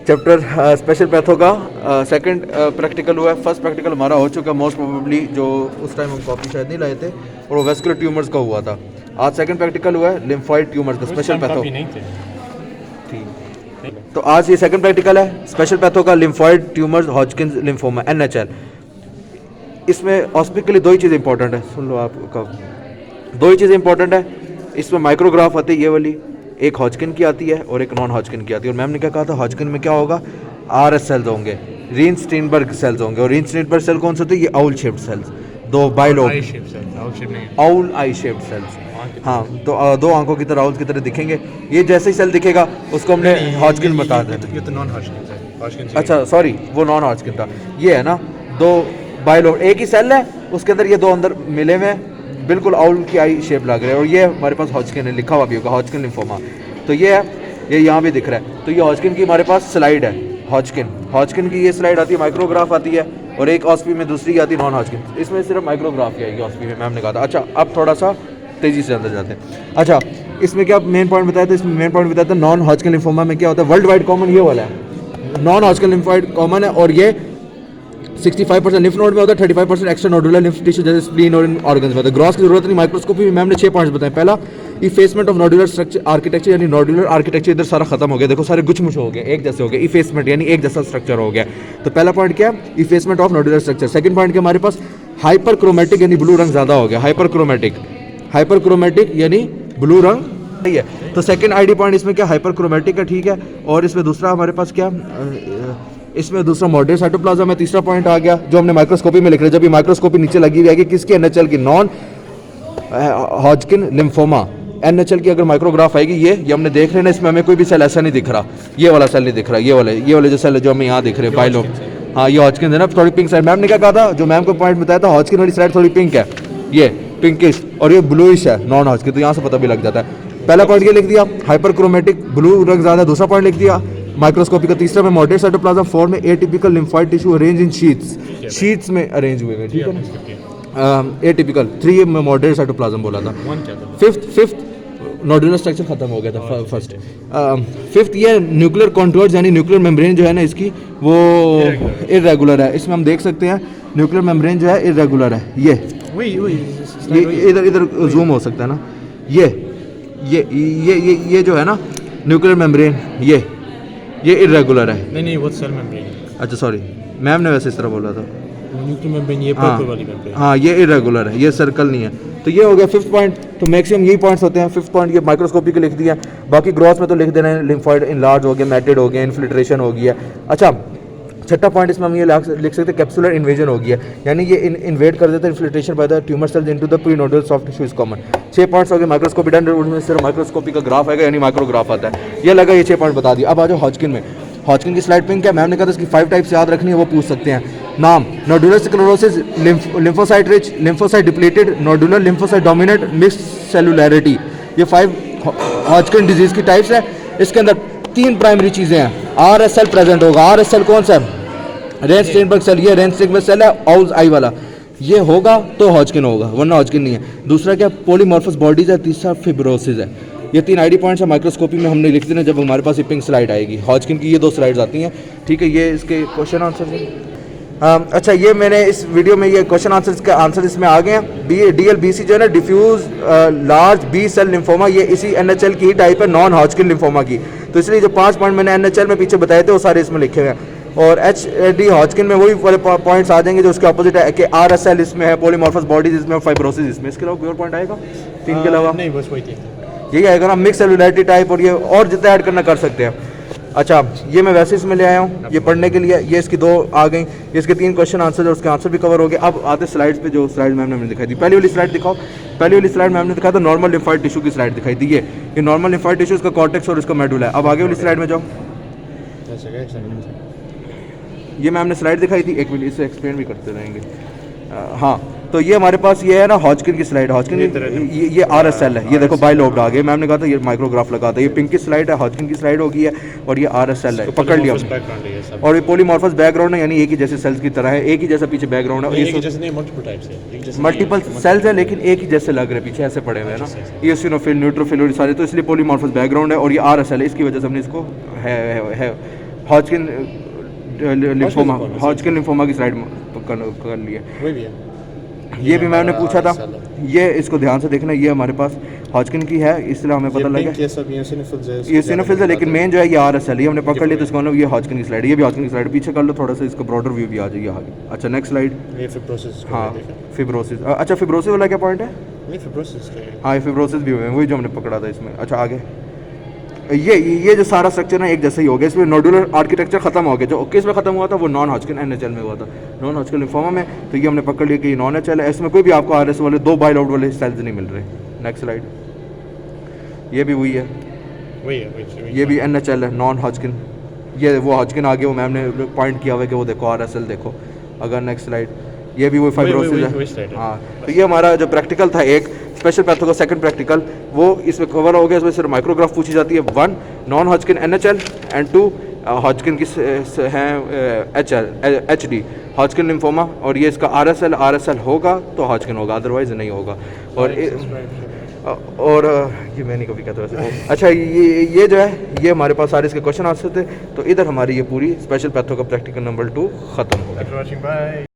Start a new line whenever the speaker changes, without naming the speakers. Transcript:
Chapter special patho का second practical हुआ है। फर्स्ट प्रैक्टिकल हमारा हो चुका है मोस्ट प्रोबेबली, जो उस टाइम हम कॉपी शायद नहीं लाए थे, और वो वेस्कुलर ट्यूमर्स का हुआ था। आज सेकंड प्रैक्टिकल हुआ है लिम्फॉइड ट्यूमर्स का स्पेशल पैथो। तो आज ये सेकंड प्रैक्टिकल है स्पेशल पैथो का, लिम्फॉइड ट्यूमर्स हॉजकिंस लिम्फोमा NHL। इसमें ऑस्पिक के लिए दो ही चीज़ें इंपॉर्टेंट है, सुन लो आपका, दो ही चीज़ें इंपॉर्टेंट है इसमें। माइक्रोग्राफ आती है ये वाली, एक हॉजकिन की आती है और एक नॉन हॉजकिन की आती है। और मैम ने क्या कहा था, हॉजकिन में क्या होगा, RS सेल्स होंगे, रीन-स्टीनबर्ग सेल्स होंगे। और रीन-स्टीनबर्ग सेल कौन से होते हैं, ये आउल शेप्ड सेल्स, दो बाइलोब आउल आई शेप्ड सेल्स। हाँ, तो दो आंखों की तरह, आउल की तरह दिखेंगे। ये जैसे ही सेल दिखेगा उसको हमने हॉजकिन बता देना।
ये तो नॉन हॉजकिन।
अच्छा सॉरी, वो नॉन हॉजकिन था। ये है ना, दो बाइलोब, एक ही सेल है उसके अंदर ये दो अंदर मिले हुए हैं, बिल्कुल आउल की आई शेप लग रहा है। और ये हमारे पास हॉजकिन है, लिखा हुआ भी होगा हॉजकिन लिम्फोमा। तो ये है, ये यहाँ भी दिख रहा है। तो ये हॉजकिन की हमारे पास स्लाइड है, हॉजकिन की ये स्लाइड आती है, माइक्रोग्राफ आती है, और एक ऑस्पी में दूसरी आती है नॉन हॉजकिन। इसमें सिर्फ माइक्रोग्राफ की आएगी ऑस्पी में, मैम ने कहा था। अच्छा, अब थोड़ा सा तेज़ी से अंदर जाते हैं। अच्छा, इसमें क्या मेन पॉइंट बताया था, इसमें मेन पॉइंट बताया था नॉन हॉजकिन लिम्फोमा में क्या होता है, वर्ल्ड वाइड कॉमन ये वाला है, नॉन हॉजकिन लिम्फोइड कॉमन है। और ये 65% लिम्फ नोड में होता है, 35% एक्स्ट्रा नोडुलर लिम्फ टिश्यू जैसे स्प्लीन और ऑर्गन्स में होता है। ग्रॉस की जरूरत नहीं, माइक्रोस्कोपी में मैम ने 6 पॉइंट्स बताए। पहला, effacement of nodular structure architecture, यानी नोडुलर आर्किटेक्चर इधर सारा खत्म हो गया, देखो सारे गुच्छमुछ हो गए, एक जैसे हो गए, इफेसमेंट यानी एक जैसा स्ट्रक्चर हो गया। तो पहला पॉइंट क्या है, effacement of nodular structure. Second point क्या हमारे पास, हाइपर क्रोमेटिक यानी ब्लू रंग ज्यादा हो गया, हाइपर क्रोमेटिक यानी ब्लू रंग नहीं है। तो सेकंड आईडी पॉइंट इसमें क्या, हाइपर क्रोमेटिक है, ठीक है। और इसमें दूसरा हमारे पास क्या, इसमें दूसरा मॉडरेट साइटोप्लाज्म है। तीसरा पॉइंट आ गया जो हमने माइक्रोस्कोपी में लिख रहे हैं, जब ये माइक्रोस्कोपी नीचे लगी हुई है कि किसकी, NHL की, नॉन हॉजकिन लिम्फोमा NHL की अगर माइक्रोग्राफ आएगी, ये हमने देख रहे हैं ना, इसमें हमें कोई भी सेल ऐसा नहीं दिख रहा, ये वाला सेल नहीं दिख रहा, ये वाले जो सेल है जो हमें यहाँ दिख रहे हैं बाइलोब, हाँ ये हॉजकिन है ना, थोड़ी पिंक साइड। मैम ने क्या कहा था, जो मैम को पॉइंट बताया था, हॉजकिन वाली साइड थोड़ी पिंक है, ये पिंकिश, और ये ब्लूइश है नॉन हॉजकिन, तो यहाँ से पता भी लग जाता है। पहला पॉइंट ये लिख दिया, हाइपर क्रोमेटिक ब्लू रंग ज्यादा। दूसरा पॉइंट लिख दिया माइक्रोस्कोपी का। तीसरा में मॉडरेट साइटोप्लाज्म फॉर्म में atypical lymphoid tissue arrange in sheets में अरेंज हुए हैं, ठीक है। एटिपिकल 3 में मॉडरेट साइटोप्लाज्म बोला था। फिफ्थ नोडुलर स्ट्रक्चर खत्म हो गया था फर्स्ट। फिफ्थ ये न्यूक्लियर कॉन्टूर्स यानी न्यूक्लियर मेम्ब्रेन जो है ना इसकी, वो इरेगुलर है। इसमें हम देख सकते हैं न्यूक्लियर मेम्ब्रेन जो है इरेगुलर है। ये इधर जूम हो सकता है ना, ये जो है ना न्यूक्लियर मेम्ब्रेन, ये इरेगुलर है।
नहीं वो सेल मेम्ब्रेन है।
अच्छा सॉरी, मैम ने वैसे इस तरह बोला था।
न्यूक्लियर मेम्ब्रेन ये पर्पल वाली मेम्ब्रेन,
हाँ ये इरेगुलर है, ये सर्कल नहीं है। तो ये हो गया फिफ्थ पॉइंट। तो मैक्सिमम यही पॉइंट्स होते हैं। फिफ्थ पॉइंट ये माइक्रोस्कोपी के लिख दिया, बाकी ग्रॉस में तो लिख देना है, लिम्फॉइड इनलार्ज हो गया, मैटेड हो गया, इन्फिल्ट्रेशन हो गया। अच्छा, छठा पॉइंट इसमें हम ये लिख सकते हैं कैप्सुलर इन्वेजन हो गया, यानी ये इन्वेड कर देता है infiltration by the tumour cells into the perinodular soft tissue is common. 6 points हो गए माइक्रोस्कोपी डन, उसमें सिर्फ माइक्रोस्कोपी का ग्राफ आएगा, यानी माइक्रोग्राफ आता है। ये लगा, ये 6 पॉइंट बता दिया। अब आ जाओ हॉजकिन में। हॉजकिन की स्लाइड पिंक है, मैम ने कहा था इसकी 5 टाइप्स याद रखनी है, वो पूछ सकते हैं। नाम, nodular sclerosis, lymphocyte rich, lymphocyte depleted, nodular lymphocyte dominant, mixed cellularity. ये 5 हॉजकिन डिजीज की टाइप्स है। इसके अंदर 3 प्राइमरी चीज़ें हैं। RS सेल प्रेजेंट होगा। RS सेल कौन सा है, रेन-स्टीनबर्ग सेल, ये रेन-स्टीनबर्ग सेल है, आउल्स आई वाला, ये होगा तो हॉजकिन होगा, वरना हॉजकिन नहीं है। दूसरा क्या, पॉलीमॉर्फस बॉडीज है। तीसरा फिब्रोसिस है। ये 3 आईडी पॉइंट्स है, माइक्रोस्कोपी में हमने लिख देना जब हमारे पास ये पिंक स्लाइड आएगी। हॉजकिन की ये 2 स्लाइड्स आती हैं, ठीक है। ये इसके क्वेश्चन आंसर। अच्छा, ये मैंने इस वीडियो में ये क्वेश्चन आंसर्स के आंसर इसमें आ गए हैं। DLBC जो है ना, diffuse large B cell lymphoma, ये इसी NHL की ही टाइप है, नॉन हॉजकिन लिम्फोमा की। तो इसलिए जो 5 पॉइंट मैंने NHL में पीछे बताए थे वो सारे इसमें लिखे हुए हैं। और HD हॉजकिन में वही वाले पॉइंट्स आ जाएंगे जो उसके अपोजिट है कि RS सेल इसमें है, पॉलीमॉर्फस बॉडीज इसमें, और फाइब्रोसिस इसमें। इसके अलावा कोई और पॉइंट आएगा 3 के अलावा?
नहीं, बस वही थी,
यही आएगा ना, मिक्स सेलुलैरिटी टाइप, और ये और जितना ऐड करना कर सकते हैं। अच्छा, ये मैं वैसे इसमें ले आया हूँ ये पढ़ने के लिए। ये इसकी 2 आ गई, इसके 3 क्वेश्चन आंसर और उसके आंसर भी कवर हो गए। अब आते स्लाइड्स पे, जो स्लाइड मैम ने दिखाई दी। पहली वाली स्लाइड दिखाओ। पहली वाली स्लाइड मैम ने दिखाया था नॉर्मल लिम्फॉइड टिश्यू की स्लाइड दिखाई दी। ये नॉर्मल लिम्फॉइड टिश्यू, इसका कॉर्टेक्स और इसका मेडुला है। अब आगे वाली स्लाइड में जाओ। ये मैम ने स्लाइड दिखाई थी, एक मिनट इसे एक्सप्लेन भी करते रहेंगे। हाँ, तो ये हमारे पास ये है ना हॉजकिन की स्लाइड। हॉजकिन ये RS सेल है, ये देखो बाइलोब्ड आ गए। मैम ने कहा था ये माइक्रोग्राफ लगा था। ये पिंक की स्लाइड है, हॉजकिन की स्लाइड होगी है, और ये RS सेल है, पकड़ लिया। और ये पॉलीमॉर्फस बैकग्राउंड है, यानी एक ही जैसे सेल्स की तरह है, एक ही जैसा पीछे बैकग्राउंड है। मल्टीपल सेल्स है लेकिन एक ही जैसे लग रहे, पीछे ऐसे पड़े हुए हैं ना, इयोसिनोफिल, न्यूट्रोफिल और सारे, तो इसलिए पॉलीमॉर्फस बैकग्राउंड है। और ये RS सेल है, इसकी वजह से हमने इसको है Hodgkin lymphoma,
lymphoma,
Hodgkin lymphoma की स्लाइड कर लिए।
वही भी है।
ये भी मैंने
हमारा
पूछा था,
RSL है।
ये इसको ध्यान से देखना, ये हमारे पास हॉजकिन की है, इसलिए हमें पता
ये
लगा
पिंक ये सब eosinophils है,
ये
इसको
सिनोफिल्स है,
ज़्यादा
लेकिन
नहीं
मेन जो है ये RSL, ये हमने पकड़ लिया तो
Different
इसको मतलब ये हॉजकिन की स्लाइड, ये भी हॉजकिन की स्लाइड, पीछे कर लो थोड़ा सा, इसका ब्रॉडर व्यू भी आ जाएगी आगे। अच्छा नेक्स्ट स्लाइड।
बताते। ये fibrosis को
हाँ
देखा।
फिब्रोसिस, अच्छा फिब्रोसिस वाला क्या पॉइंट है?
नहीं fibrosis का है।
हाँ ये फिब्रोसिस भी हुए हैं, वही जो हमने पकड़ा था इसमें। अच्छा आगे, ये जो सारा स्ट्रक्चर ना एक जैसा ही हो गया, इसमें नोडुलर आर्किटेक्चर खत्म हो गया, जो किस में खत्म हुआ था वो नॉन हॉजकिन एनएचएल में हुआ था, नॉन हॉजकिन लिम्फोमा में। तो ये हमने पकड़ लिया कि ये नॉन एचएल है, इसमें कोई भी आपको आरएस वाले 2 बाइलआउट वाले सेल्स नहीं मिल रहे। Next slide. ये भी वही है,
वही है।
ये भी एनएचएल है, नॉन हॉजकिन। ये वो हॉजकिन आगे वो मैम ने पॉइंट किया हुआ है कि वो देखो आरएसएल देखो। अगर नेक्स्ट स्लाइड, ये भी वो फाइब्रोसिस
वही slide
है।
है।
हाँ तो ये हमारा जो प्रैक्टिकल था, एक स्पेशल पैथो का सेकंड प्रैक्टिकल, वो इसमें कवर हो गया। इसमें सिर्फ माइक्रोग्राफ पूछी जाती है, 1 non Hodgkin NHL and 2 Hodgkin की हैं एचडी हॉजकिन लिम्फोमा। और ये इसका आरएसएल होगा तो हॉजकिन होगा, अदरवाइज नहीं होगा। और ये मैं नहीं कभी कहता वैसे। अच्छा ये जो है ये हमारे पास सारे इसके क्वेश्चन आंसर थे। तो इधर हमारी ये पूरी स्पेशल पैथो का प्रैक्टिकल नंबर 2 ख़त्म हो गया।
Thanks for watching. Bye.